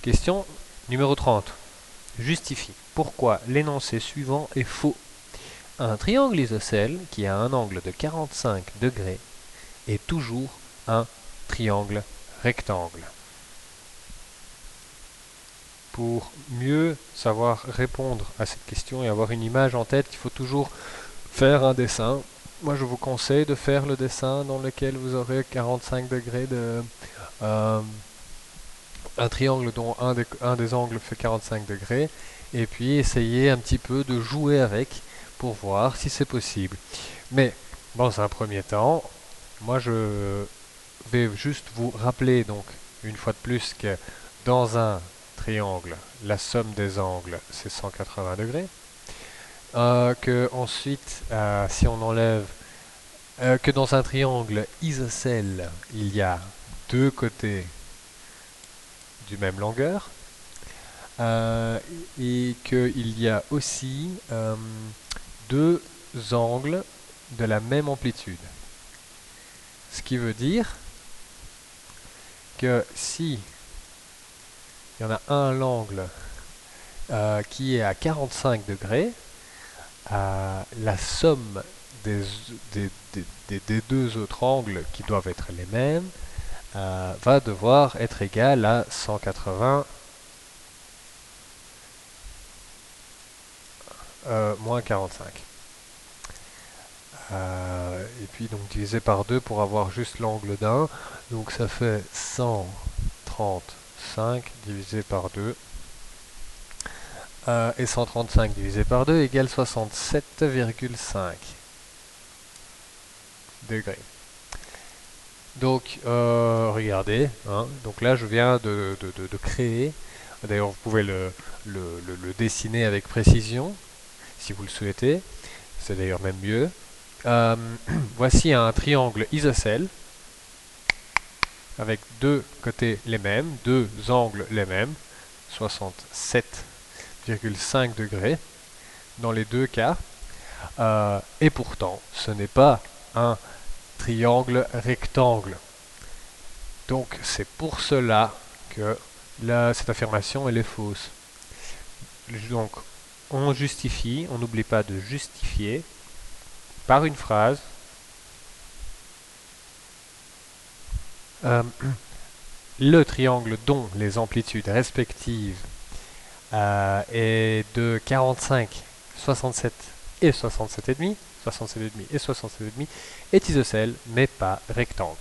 Question numéro 30. Justifie pourquoi l'énoncé suivant est faux. Un triangle isocèle qui a un angle de 45 degrés est toujours un triangle rectangle. Pour mieux savoir répondre à cette question et avoir une image en tête, il faut toujours faire un dessin. Moi, je vous conseille de faire le dessin dans lequel vous aurez 45 degrés de... un triangle dont un des angles fait 45 degrés, et puis essayez un petit peu de jouer avec pour voir si c'est possible. Mais dans un premier temps, moi je vais juste vous rappeler donc une fois de plus que dans un triangle, la somme des angles c'est 180 degrés. Que ensuite, si on enlève, que dans un triangle isocèle, il y a deux côtés du même longueur, et qu'il y a aussi deux angles de la même amplitude. Ce qui veut dire que si il y en a un l'angle qui est à 45 degrés, la somme des deux autres angles qui doivent être les mêmes va devoir être égale à 180 moins 45. Et puis donc divisé par 2 pour avoir juste l'angle d'un. Donc ça fait 135 divisé par 2. Et 135 divisé par 2 égale 67,5 degrés. Donc regardez, hein, donc là je viens de créer, d'ailleurs vous pouvez le dessiner avec précision si vous le souhaitez, c'est d'ailleurs même mieux. Voici un triangle isocèle avec deux côtés les mêmes, deux angles les mêmes, 67,5 degrés dans les deux cas, et pourtant ce n'est pas un triangle rectangle. Donc c'est pour cela que cette affirmation elle est fausse. Donc on justifie, on n'oublie pas de justifier par une phrase le triangle dont les amplitudes respectives est de 45, 67 et 67,5, 67,5 et 67,5 est isocèle mais pas rectangle.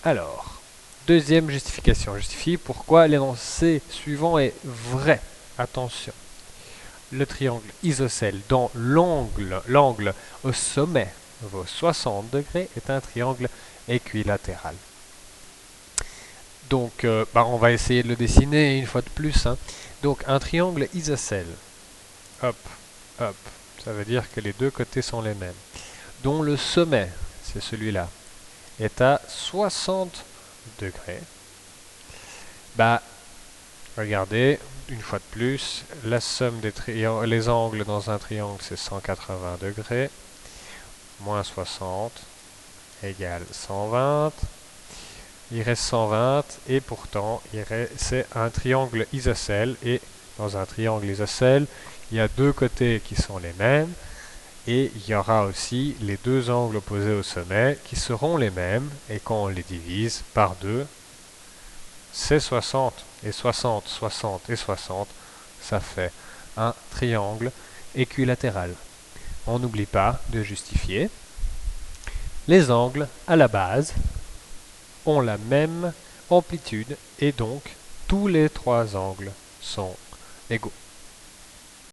Alors, deuxième justification, justifie pourquoi l'énoncé suivant est vrai. Attention, le triangle isocèle dont l'angle au sommet vaut 60 degrés est un triangle équilatéral. Donc, on va essayer de le dessiner une fois de plus. Hein. Donc, un triangle isocèle, hop, hop, ça veut dire que les deux côtés sont les mêmes, dont le sommet, c'est celui-là, est à 60 degrés. Regardez, une fois de plus, la somme des les angles dans un triangle c'est 180 degrés, moins 60 égale 120. Il reste 120 et pourtant c'est un triangle isocèle, et dans un triangle isocèle il y a deux côtés qui sont les mêmes et il y aura aussi les deux angles opposés au sommet qui seront les mêmes, et quand on les divise par 2 c'est 60, et 60, 60 et 60 ça fait un triangle équilatéral. On n'oublie pas de justifier. Les angles à la base ont la même amplitude et donc tous les trois angles sont égaux.